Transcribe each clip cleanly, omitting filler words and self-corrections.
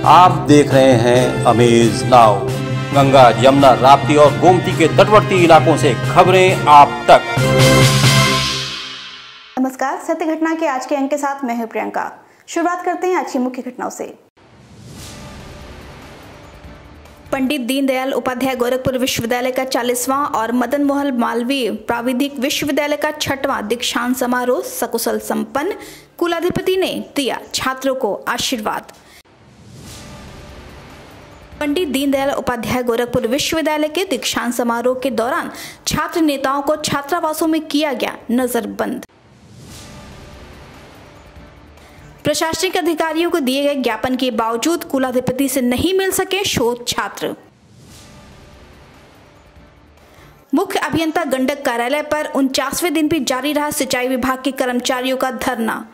आप देख रहे हैं अमेज नाउ। गंगा, यमुना, राप्ती और गोमती के तटवर्ती इलाकों से खबरें आप तक। नमस्कार, सत्य घटना के आज के अंक के साथ मैं हूं प्रियंका। शुरुआत करते हैं आज की मुख्य घटनाओं से। पंडित दीनदयाल उपाध्याय गोरखपुर विश्वविद्यालय का 40वां और मदन मोहन मालवीय प्राविधिक विश्वविद्यालय का 6वां दीक्षांत समारोह सकुशल संपन्न। कुलाधिपति ने दिया छात्रों को आशीर्वाद। पंडित दीनदयाल उपाध्याय गोरखपुर विश्वविद्यालय के दीक्षांत समारोह के दौरान छात्र नेताओं को छात्रावासों में किया गया नजरबंद। प्रशासनिक अधिकारियों को दिए गए ज्ञापन के बावजूद कुलाधिपति से नहीं मिल सके शोध छात्र। मुख्य अभियंता गंडक कार्यालय पर 49वें दिन भी जारी रहा सिंचाई विभाग के कर्मचारियों का धरना।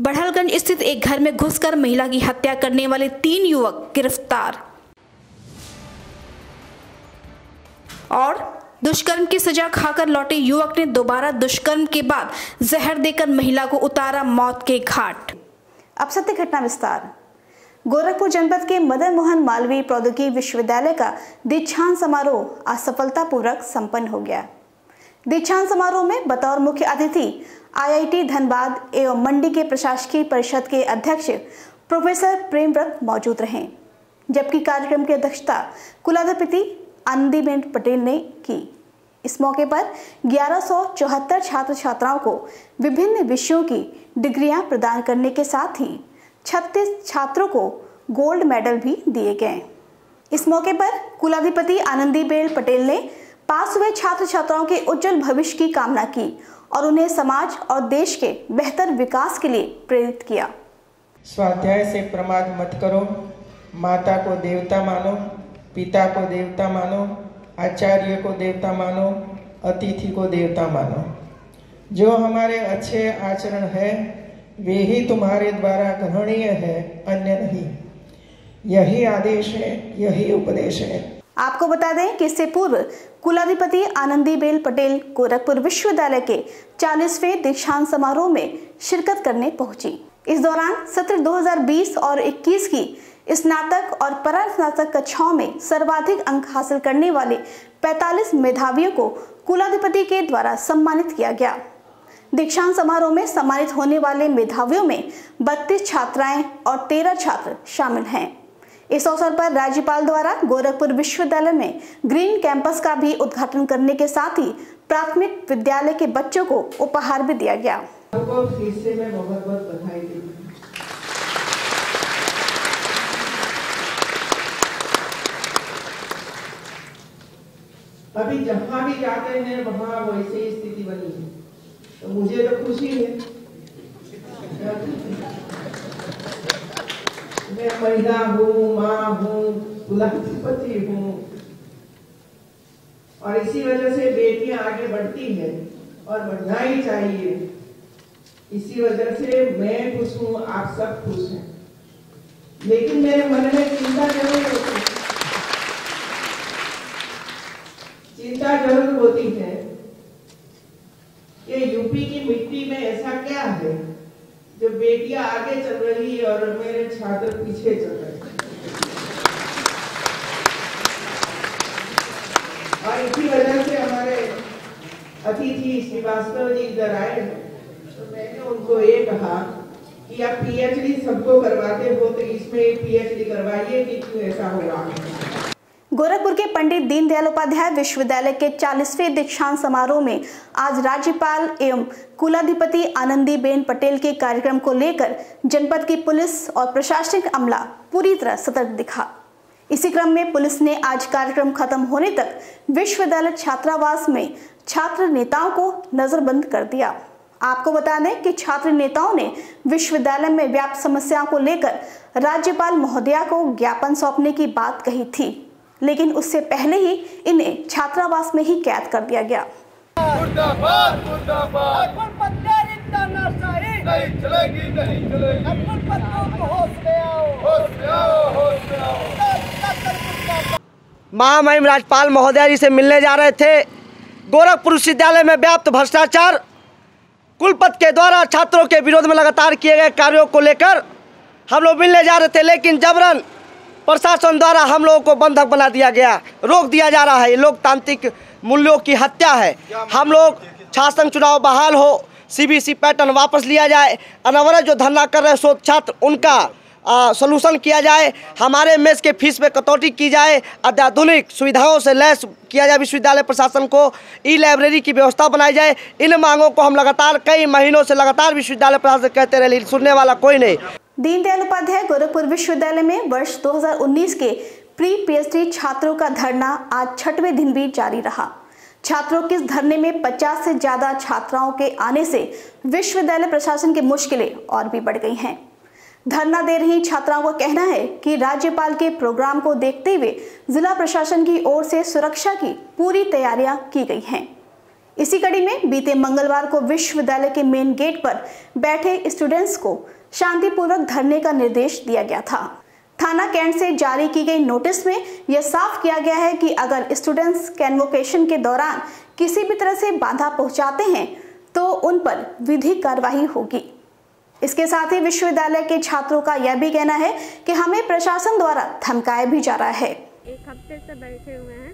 बढ़लगंज स्थित एक घर में घुसकर महिला की हत्या करने वाले 3 युवक गिरफ्तार। और दुष्कर्म की सजा खाकर लौटे युवक ने दोबारा दुष्कर्म के बाद जहर देकर महिला को उतारा मौत के घाट। अब सत्य घटना विस्तार। गोरखपुर जनपद के मदन मोहन मालवीय प्रौद्योगिकी विश्वविद्यालय का दीक्षांत समारोह आज सफलतापूर्वक संपन्न हो गया। दीक्षांत समारोह में बतौर मुख्य अतिथि IIT धनबाद एवं मंडी के प्रशासकीय परिषद के अध्यक्ष प्रोफेसर प्रेमव्रत मौजूद रहे, जबकि कार्यक्रम की अध्यक्षता कुलाधिपति आनंदीबेन पटेल ने की। इस मौके पर 1174 छात्र छात्राओं को विभिन्न विषयों की डिग्रियां प्रदान करने के साथ ही 36 छात्रों को गोल्ड मेडल भी दिए गए। इस मौके पर कुलाधिपति आनंदीबेन पटेल ने पास हुए छात्र छात्राओं के उज्जवल भविष्य की कामना की और उन्हें समाज और देश के बेहतर विकास के लिए प्रेरित किया। स्वाध्याय से प्रमाद मत करो, माता को देवता मानो, पिता को देवता मानो, आचार्य को देवता मानो, अतिथि को देवता मानो। जो हमारे अच्छे आचरण है वे ही तुम्हारे द्वारा ग्रहणीय है, अन्य नहीं। यही आदेश है, यही उपदेश है। आपको बता दें कि इससे पूर्व कुलाधिपति आनंदीबेन पटेल गोरखपुर विश्वविद्यालय के 40वें दीक्षांत समारोह में शिरकत करने पहुंची। इस दौरान सत्र 2020 और 21 की स्नातक और परास्नातक कक्षाओं में सर्वाधिक अंक हासिल करने वाले 45 मेधावियों को कुलाधिपति के द्वारा सम्मानित किया गया। दीक्षांत समारोह में सम्मानित होने वाले मेधावियों में 32 छात्राएं और 13 छात्र शामिल हैं। इस अवसर पर राज्यपाल द्वारा गोरखपुर विश्वविद्यालय में ग्रीन कैंपस का भी उद्घाटन करने के साथ ही प्राथमिक विद्यालय के बच्चों को उपहार भी दिया गया। आपको फिर से मैं बहुत बहुत बधाई देती हूँ। अभी जहाँ भी जाते हैं वहाँ वैसे ही स्थिति बनी है, तो मुझे तो खुशी है। मैं महिला हूँ, माँ हूँ, कुलाधिपति हूँ और इसी वजह से बेटियां आगे बढ़ती है और बढ़ना ही चाहिए। इसी वजह से मैं खुश हूँ, आप सब खुश हैं। लेकिन मेरे मन में चिंता जरूर होती है कि यूपी की मिट्टी में ऐसा क्या है जो बेटियां आगे चल रही है और मेरे छात्र पीछे चल रहे हैं। और इसी वजह से हमारे अतिथि श्रीवास्तव जी इधर आए हैं, तो मैंने उनको ये कहा कि आप PhD सबको करवाते हो तो इसमें PhD करवाइए कि क्यों ऐसा हो रहा है। गोरखपुर के पंडित दीनदयाल उपाध्याय विश्वविद्यालय के 40वें दीक्षांत समारोह में आज राज्यपाल एवं कुलाधिपति आनंदीबेन पटेल के कार्यक्रम को लेकर जनपद की पुलिस और प्रशासनिक अमला पूरी तरह सतर्क दिखा। इसी क्रम में पुलिस ने आज कार्यक्रम खत्म होने तक विश्वविद्यालय छात्रावास में छात्र नेताओं को नजरबंद कर दिया। आपको बता दें कि छात्र नेताओं ने विश्वविद्यालय में व्याप्त समस्याओं को लेकर राज्यपाल महोदया को ज्ञापन सौंपने की बात कही थी, लेकिन उससे पहले ही इन्हें छात्रावास में ही कैद कर दिया गया। मुर्दाबाद, मुर्दाबाद। नहीं चलेगी, नहीं चलेगी। महामहिम राज्यपाल महोदया जी से मिलने जा रहे थे। गोरखपुर विश्वविद्यालय में व्याप्त भ्रष्टाचार, कुलपति के द्वारा छात्रों के विरोध में लगातार किए गए कार्यों को लेकर हम लोग मिलने जा रहे थे, लेकिन जबरन प्रशासन द्वारा हम लोगों को बंधक बना दिया गया, रोक दिया जा रहा है। ये लोकतांत्रिक मूल्यों की हत्या है। हम लोग छात्र संघ चुनाव बहाल हो, सीबीएसई पैटर्न वापस लिया जाए, अनवरत जो धरना कर रहे शोध छात्र उनका सलूशन किया जाए, हमारे मेस के फीस में कटौती की जाए, अत्याधुनिक सुविधाओं से लैस किया जाए विश्वविद्यालय प्रशासन को, ई लाइब्रेरी की व्यवस्था बनाई जाए। इन मांगों को हम लगातार कई महीनों से लगातार विश्वविद्यालय प्रशासन कहते रहे, सुनने वाला कोई नहीं। दीनदयाल उपाध्याय गोरखपुर विश्वविद्यालय में वर्ष 2019 के प्री पीएचडी छात्रों का धरना आज 6वें दिन भी जारी रहा। छात्रों के इस धरने में 50 से ज्यादा छात्राओं के आने से विश्वविद्यालय प्रशासन की मुश्किलें और भी बढ़ गई हैं। धरना दे रही छात्राओं का कहना है कि राज्यपाल के प्रोग्राम को देखते हुए जिला प्रशासन की ओर से सुरक्षा की पूरी तैयारियां की गई हैं। इसी कड़ी में बीते मंगलवार को विश्वविद्यालय के मेन गेट पर बैठे स्टूडेंट्स को शांतिपूर्वक धरने का निर्देश दिया गया था। थाना कैंट से जारी की गई नोटिस में यह साफ किया गया है कि अगर स्टूडेंट्स कन्वोकेशन के दौरान किसी भी तरह से बाधा पहुंचाते हैं तो उन पर विधिक कार्रवाई होगी। इसके साथ ही विश्वविद्यालय के छात्रों का यह भी कहना है कि हमें प्रशासन द्वारा धमकाया भी जा रहा है। एक हफ्ते से बैठे हुए हैं।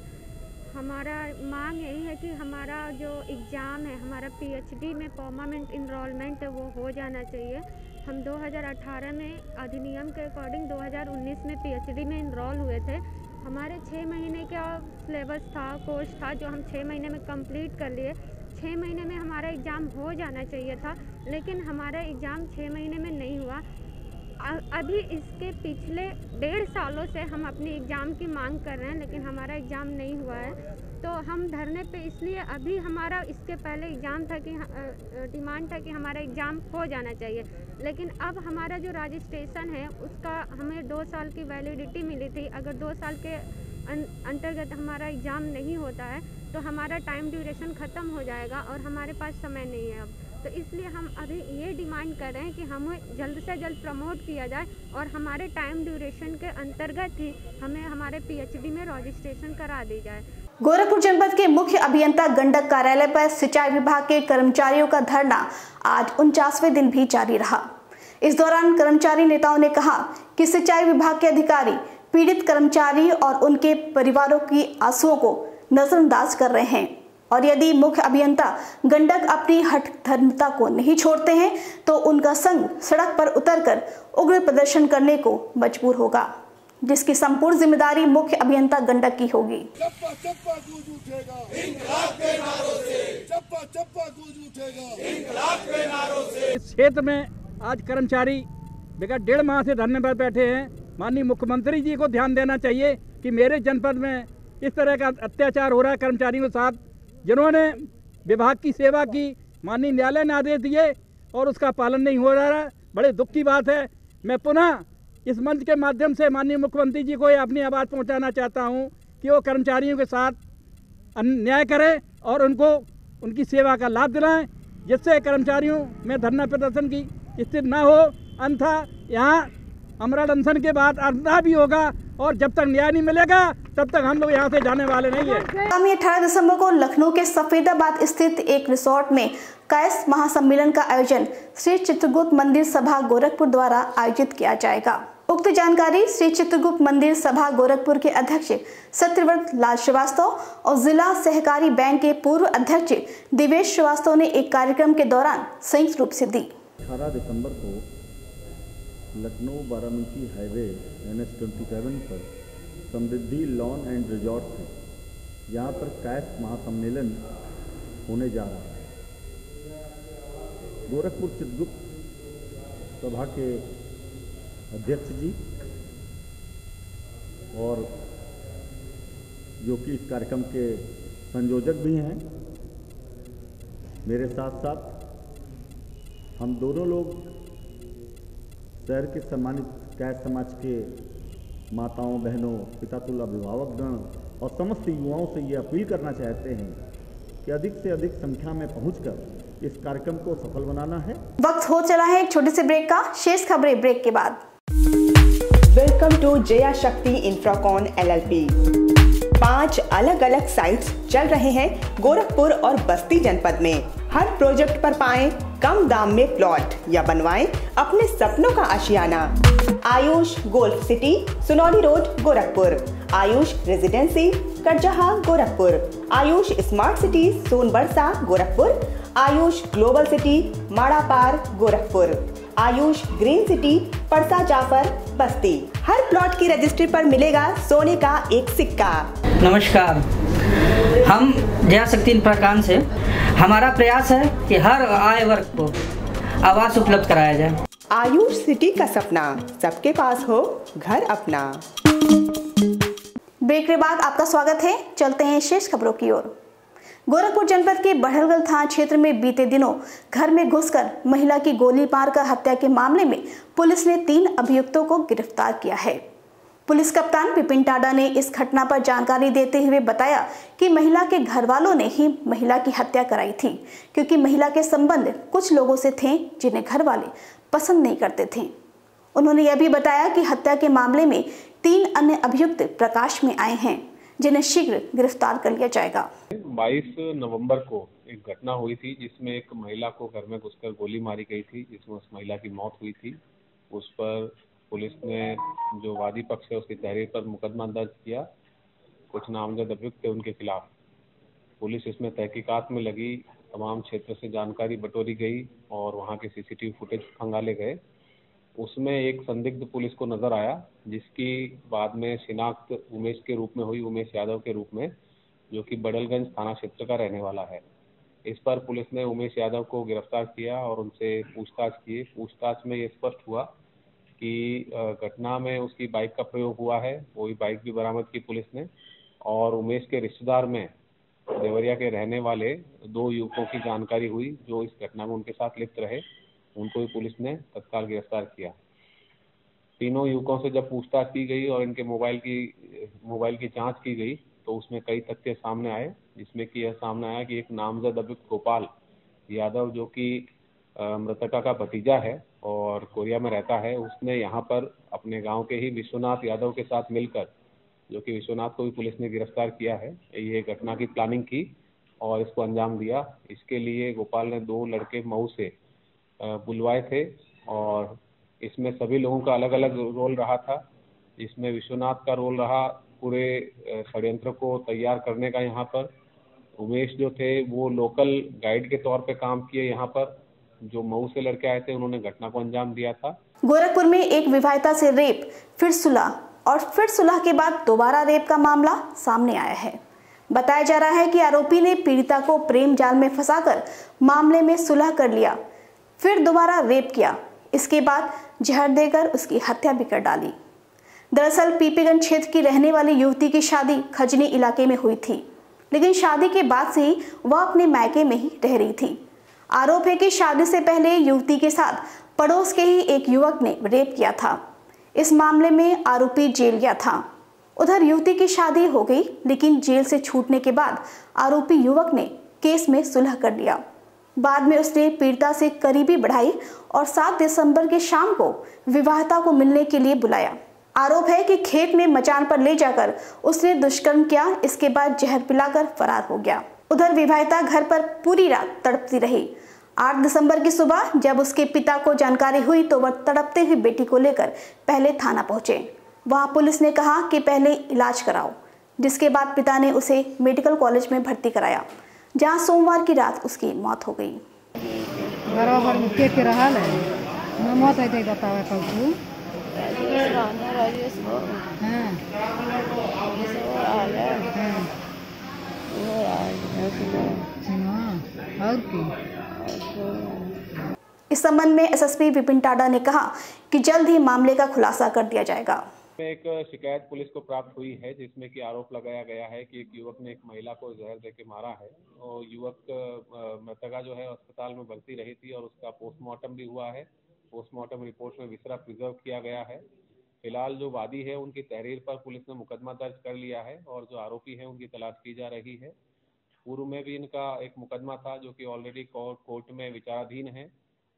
हमारा मांग यही है कि हमारा जो एग्ज़ाम है, हमारा पीएचडी में परमानेंट इनरोलमेंट है, वो हो जाना चाहिए। हम 2018 में अधिनियम के अकॉर्डिंग 2019 में पीएचडी में इनरोल हुए थे। हमारे 6 महीने का सिलेबस था, कोर्स था, जो हम 6 महीने में कंप्लीट कर लिए। 6 महीने में हमारा एग्ज़ाम हो जाना चाहिए था, लेकिन हमारा एग्ज़ाम 6 महीने में नहीं हुआ। अभी इसके पिछले 1.5 सालों से हम अपनी एग्ज़ाम की मांग कर रहे हैं, लेकिन हमारा एग्ज़ाम नहीं हुआ है। तो हम धरने पे इसलिए, अभी हमारा इसके पहले एग्ज़ाम था कि डिमांड था कि हमारा एग्ज़ाम हो जाना चाहिए, लेकिन अब हमारा जो रजिस्ट्रेशन है उसका हमें 2 साल की वैलिडिटी मिली थी। अगर 2 साल के अंतर्गत हमारा एग्ज़ाम नहीं होता है तो हमारा टाइम ड्यूरेशन ख़त्म हो जाएगा और हमारे पास समय नहीं है अब। तो इसलिए हम अभी ये डिमांड कर रहे हैं कि हमें जल्द से जल्द प्रमोट किया जाए और हमारे टाइम ड्यूरेशन के अंतर्गत ही हमें हमारे पीएचडी में रजिस्ट्रेशन करा दी जाए। गोरखपुर जनपद के मुख्य अभियंता गंडक कार्यालय पर सिंचाई विभाग के कर्मचारियों का धरना आज 49वें दिन भी जारी रहा। इस दौरान कर्मचारी नेताओं ने कहा कि सिंचाई विभाग के अधिकारी पीड़ित कर्मचारी और उनके परिवारों की आंसुओं को नजरअंदाज कर रहे हैं और यदि मुख्य अभियंता गंडक अपनी हठधर्मिता को नहीं छोड़ते हैं तो उनका संघ सड़क पर उतरकर उग्र प्रदर्शन करने को मजबूर होगा, जिसकी संपूर्ण जिम्मेदारी मुख्य अभियंता गंडक की होगी। चप्पा चप्पा गूंज उठेगा इंकलाब के नारों से, चप्पा चप्पा गूंज उठेगा इंकलाब के नारों से। इस क्षेत्र में आज कर्मचारी विगत 1.5 माह से धरने पर बैठे हैं। माननीय मुख्यमंत्री जी को ध्यान देना चाहिए कि मेरे जनपद में इस तरह का अत्याचार हो रहा है कर्मचारियों के साथ, जिन्होंने विभाग की सेवा की, माननीय न्यायालय ने आदेश दिए और उसका पालन नहीं हो रहा है। बड़े दुख की बात है। मैं पुनः इस मंच के माध्यम से माननीय मुख्यमंत्री जी को ये अपनी आवाज़ पहुंचाना चाहता हूं कि वो कर्मचारियों के साथ अन्याय करें और उनको उनकी सेवा का लाभ दिलाएं, जिससे कर्मचारियों में धरना प्रदर्शन की स्थिति न हो। अन्यथा यहाँ अमरण अनशन के बाद अंधा भी होगा और जब तक न्याय नहीं मिलेगा तब तक हम लोग यहाँ से जाने वाले नहीं है। आगामी 18 दिसंबर को लखनऊ के सफेदाबाद स्थित एक रिसोर्ट में कायस्थ महासम्मेलन का आयोजन श्री चित्रगुप्त मंदिर सभा गोरखपुर द्वारा आयोजित किया जाएगा। उक्त जानकारी श्री चित्रगुप्त मंदिर सभा गोरखपुर के अध्यक्ष सत्यव्रत लाल श्रीवास्तव और जिला सहकारी बैंक के पूर्व अध्यक्ष दिवेश श्रीवास्तव ने एक कार्यक्रम के दौरान संयुक्त रूप से दी। 18 दिसंबर को लखनऊ बाराबंकी हाईवे NH-27 पर समृद्धि लॉन एंड रिजॉर्ट है। यहाँ पर कायस्थ महासम्मेलन होने जा रहा है। गोरखपुर चित्रगुप्त सभा के अध्यक्ष जी और जो कि इस कार्यक्रम के संयोजक भी हैं, मेरे साथ साथ हम दोनों लोग शहर के सम्मानित कायस्थ समाज के माताओं, बहनों, पितातुल अभिभावकगण और समस्त युवाओं से ये अपील करना चाहते हैं कि अधिक से अधिक संख्या में पहुंचकर इस कार्यक्रम को सफल बनाना है। वक्त हो चला है एक छोटे से ब्रेक का। शेष खबरें ब्रेक के बाद। वेलकम टू जया शक्ति इंफ्राकॉन LLP। 5 अलग अलग साइट्स चल रहे हैं गोरखपुर और बस्ती जनपद में। हर प्रोजेक्ट पर पाएं कम दाम में प्लॉट या बनवाएं अपने सपनों का आशियाना। Ayush golf city, Sunauli road, Gorakhpur. Ayush residency, Katjaha, Gorakhpur. Ayush smart city, Sonbarsa, Gorakhpur. Ayush global city, Madapar, Gorakhpur. Ayush green city, Parsa Jafar, Basti. हर प्लॉट की रजिस्ट्री पर मिलेगा सोने का एक सिक्का। नमस्कार, हम जया शक्ति प्रकाश से हमारा प्रयास है कि हर आय वर्ग को आवास उपलब्ध कराया जाए। आयुष सिटी का सपना, सबके पास हो घर अपना। ब्रेक के बाद आपका स्वागत है। चलते हैं शेष खबरों की ओर। गोरखपुर जनपद के बड़हलगल थाना क्षेत्र में बीते दिनों घर में घुसकर महिला की गोली मारकर हत्या के मामले में पुलिस ने 3 अभियुक्तों को गिरफ्तार किया है। पुलिस कप्तान विपिन टाडा ने इस घटना पर जानकारी देते हुए बताया कि महिला के घर वालों ने ही महिला की हत्या कराई थी, क्योंकि महिला के संबंध कुछ लोगों से थे जिन्हें घर वाले पसंद नहीं करते थे। उन्होंने यह भी बताया कि हत्या के मामले में 3 अन्य अभियुक्त प्रकाश में आए हैं, जिन्हें शीघ्र गिरफ्तार कर लिया जाएगा। 22 नवंबर को एक घटना हुई थी जिसमें एक महिला को घर में घुसकर गोली मारी गई थी, जिसमें उस महिला की मौत हुई थी। उस पर पुलिस ने जो वादी पक्ष है उसकी तहरीर पर मुकदमा दर्ज किया। कुछ नामजद अभियुक्त थे उनके खिलाफ। पुलिस इसमें तहकीकात में लगी, तमाम क्षेत्र से जानकारी बटोरी गई और वहाँ के सीसीटीवी फुटेज खंगाले गए। उसमें एक संदिग्ध पुलिस को नजर आया, जिसकी बाद में शिनाख्त उमेश के रूप में हुई, उमेश यादव के रूप में, जो कि बड़हलगंज थाना क्षेत्र का रहने वाला है। इस पर पुलिस ने उमेश यादव को गिरफ्तार किया और उनसे पूछताछ की। पूछताछ में ये स्पष्ट हुआ कि घटना में उसकी बाइक का प्रयोग हुआ है, वही बाइक भी बरामद की पुलिस ने। और उमेश के रिश्तेदार में देवरिया के रहने वाले 2 युवकों की जानकारी हुई जो इस घटना में उनके साथ लिप्त रहे, उनको भी पुलिस ने तत्काल गिरफ्तार किया। तीनों युवकों से जब पूछताछ की गई और इनके मोबाइल की जांच की गई तो उसमें कई तथ्य सामने आए, जिसमें कि यह सामने आया कि एक नामजद अभियुक्त गोपाल यादव, जो कि मृतका का भतीजा है और कोरिया में रहता है, उसने यहाँ पर अपने गांव के ही विश्वनाथ यादव के साथ मिलकर, जो कि विश्वनाथ को भी पुलिस ने गिरफ्तार किया है, ये घटना की प्लानिंग की और इसको अंजाम दिया। इसके लिए गोपाल ने 2 लड़के मऊ से बुलवाए थे और इसमें सभी लोगों का अलग अलग रोल रहा था। इसमें विश्वनाथ का रोल रहा पूरे षड्यंत्र को तैयार करने का। यहाँ पर उमेश जो थे वो लोकल गाइड के तौर पे काम किए। यहाँ पर जो मऊ से लड़के आए थे उन्होंने घटना को अंजाम दिया था। गोरखपुर में एक विवाहिता से रेप, फिर सुलह और फिर सुलह के बाद दोबारा रेप का मामला सामने आया है। बताया जा रहा है कि आरोपी ने पीड़िता को प्रेम जाल में फंसाकर मामले में सुलह कर लिया, फिर दोबारा रेप किया। इसके बाद जहर देकर उसकी हत्या भी कर डाली। दरअसल पीपीगंज क्षेत्र की रहने वाली युवती की शादी खजनी इलाके में हुई थी, लेकिन शादी के बाद से ही वह अपने मायके में ही रह रही थी। आरोप है कि शादी से पहले युवती के साथ पड़ोस के ही एक युवक ने रेप किया था। इस मामले में आरोपी जेल गया था। उधर युवती की शादी हो गई, लेकिन जेल से छूटने के बाद आरोपी युवक ने केस में सुलह कर लिया। बाद में उसने पीड़िता से करीबी बढ़ाई और 7 दिसंबर की शाम को विवाहिता को मिलने के लिए बुलाया। आरोप है कि खेत में मचान पर ले जाकर उसने दुष्कर्म किया। इसके बाद जहर पिलाकर फरार हो गया। उधर विवाहिता घर पर पूरी रात तड़पती रही। 8 दिसंबर की सुबह जब उसके पिता को जानकारी हुई तो वह तड़पते हुए बेटी को लेकर पहले थाना पहुंचे। वहां पुलिस ने कहा कि पहले इलाज कराओ, जिसके बाद पिता ने उसे मेडिकल कॉलेज में भर्ती कराया, जहां सोमवार की रात उसकी मौत हो गई। बराबर में के रहा है मौत है दे बतावे कल तू इस संबंध में एसएसपी विपिन टाडा ने कहा कि जल्द ही मामले का खुलासा कर दिया जाएगा। एक शिकायत पुलिस को प्राप्त हुई है जिसमें कि आरोप लगाया गया है कि एक युवक ने एक महिला को जहर देके मारा है और युवक मृतका जो है अस्पताल में भर्ती रही थी और उसका पोस्टमार्टम भी हुआ है। पोस्टमार्टम रिपोर्ट में विसरा प्रिजर्व किया गया है। फिलहाल जो वादी है उनकी तहरीर पर पुलिस ने मुकदमा दर्ज कर लिया है और जो आरोपी है उनकी तलाश की जा रही है। पूर्व में भी इनका एक मुकदमा था जो कि ऑलरेडी कोर्ट में विचाराधीन है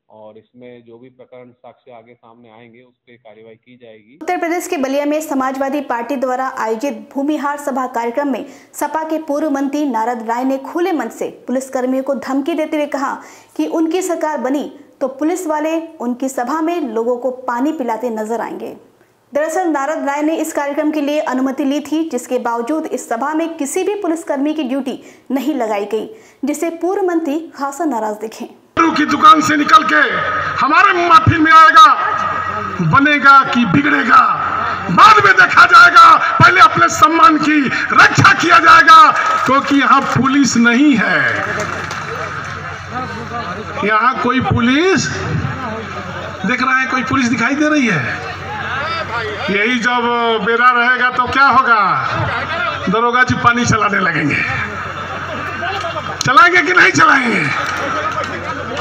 और इसमें जो भी प्रकरण साक्ष्य आगे सामने आएंगे उस पर कार्रवाई की जाएगी। उत्तर प्रदेश के बलिया में समाजवादी पार्टी द्वारा आयोजित भूमिहार सभा कार्यक्रम में सपा के पूर्व मंत्री नारद राय ने खुले मन से पुलिसकर्मियों को धमकी देते हुए कहा कि उनकी सरकार बनी तो पुलिस वाले उनकी सभा में लोगों को पानी पिलाते नजर आएंगे। दरअसल नारद राय ने इस कार्यक्रम के लिए अनुमति ली थी, जिसके बावजूद इस सभा में किसी भी पुलिसकर्मी की ड्यूटी नहीं लगाई गई, जिसे पूर्व मंत्री खासा नाराज दिखे। की दुकान से निकल के हमारे महफिल में आएगा, बनेगा कि बिगड़ेगा बाद में देखा जाएगा। पहले अपने सम्मान की रक्षा किया जाएगा, क्योंकि यहाँ पुलिस नहीं है। यहाँ कोई पुलिस देख रहा है, कोई पुलिस दिखाई दे रही है। यही जब बेरा रहेगा तो क्या होगा, दरोगा जी पानी चलाने लगेंगे। चलाएंगे कि नहीं चलाएंगे?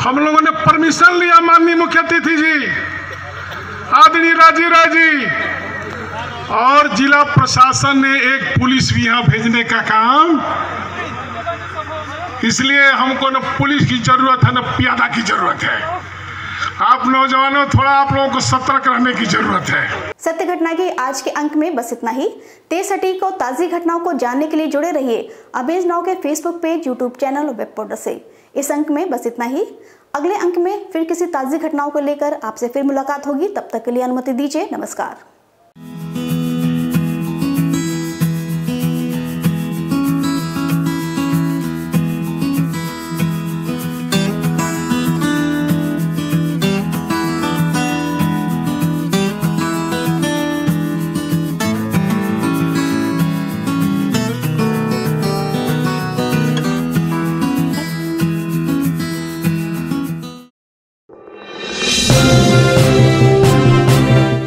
हम लोगों ने परमिशन लिया माननीय मुख्य अतिथि जी, आदरणीय राजीव राय जी, और जिला प्रशासन ने एक पुलिस भी यहाँ भेजने का काम, इसलिए हमको न पुलिस की जरूरत है न प्यादा की जरूरत है। आप नौजवानों थोड़ा आप लोगों को सतर्क रहने की जरूरत है। सत्य घटना के आज के अंक में बस इतना ही। तेज सटीक और ताज़ी घटनाओं को जानने के लिए जुड़े रहिए अमेज नाउ के फेसबुक पेज, यूट्यूब चैनल और वेब पोर्टल से। इस अंक में बस इतना ही। अगले अंक में फिर किसी ताज़ी घटनाओं को लेकर आपसे फिर मुलाकात होगी। तब तक के लिए अनुमति दीजिए। नमस्कार।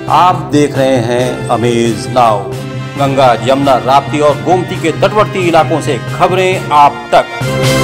आप देख रहे हैं अमेज नाउ। गंगा, यमुना, राप्ती और गोमती के तटवर्ती इलाकों से खबरें आप तक।